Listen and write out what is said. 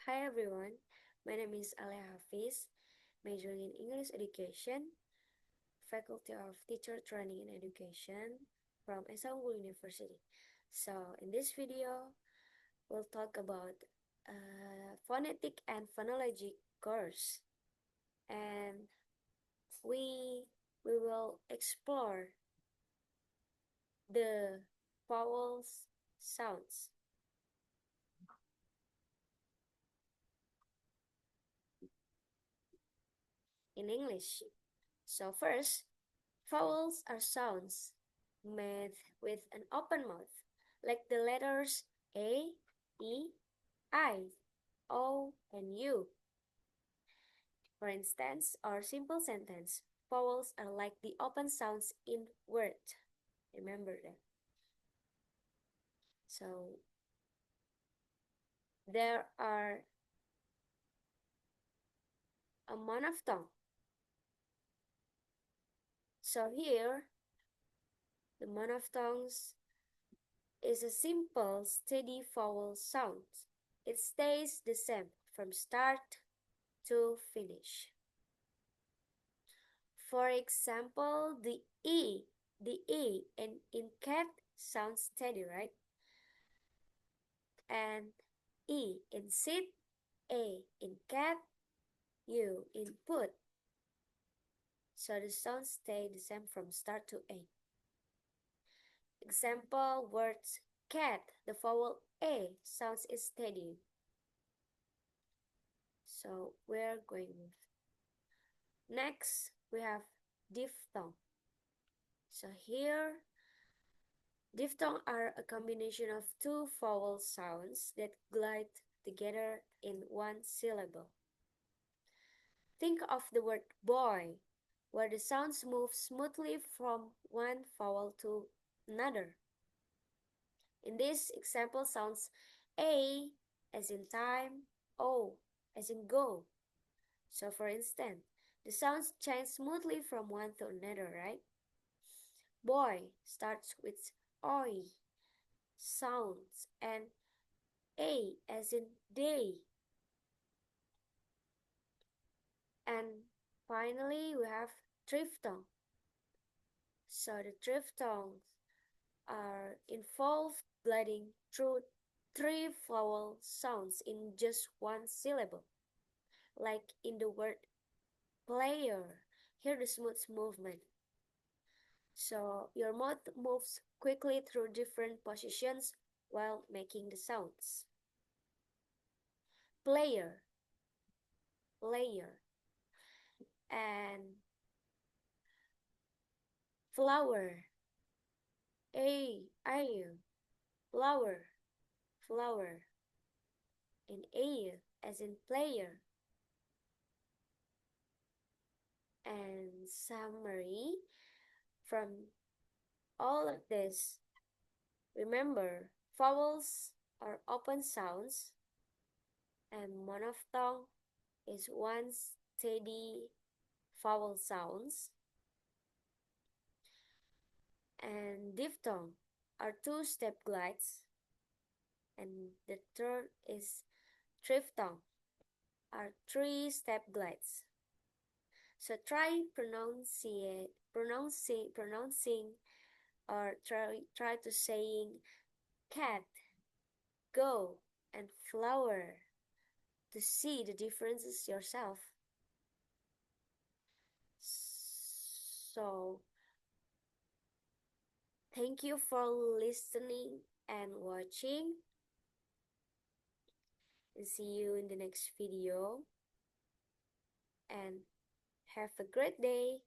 Hi everyone, my name is Alya Hafiz, majoring in English Education, Faculty of Teacher Training and Education from Unggul University. So in this video, we'll talk about phonetic and phonology course, and we we will explore the vowels sounds in English. So first, vowels are sounds made with an open mouth, like the letters A, E, I, O, and U. For instance, our simple sentence, vowels are like the open sounds in word. Remember that. So there are a monophthong. So here, the monophthongs is a simple, steady vowel sound. It stays the same from start to finish. For example, the E in cat sounds steady, right? And E in sit, A in cat, U in put. So the sounds stay the same from start to end. Example words cat, the vowel A sounds is steady. So we're going with. Next, we have diphthong. So here, diphthong are a combination of two vowel sounds that glide together in one syllable. Think of the word boy, where the sounds move smoothly from one vowel to another. In this example sounds A as in time, O as in go. So for instance, the sounds change smoothly from one to another, right? Boy starts with oi sounds and A as in day. And finally, we have triphthong. So the triphthongs are involved gliding through three vowel sounds in just one syllable, like in the word player. Hear the smooth movement. So your mouth moves quickly through different positions while making the sounds. Player, player, and flower. A, flower, flower, and A as in player. And summary from all of this, remember vowels are open sounds and monophthong is one steady vowel sounds, and diphthong are two-step glides, and the third is triphthong are three-step glides. So try pronouncing or try to saying cat, go, and flower to see the differences yourself. So thank you for listening and watching, and see you in the next video, and have a great day.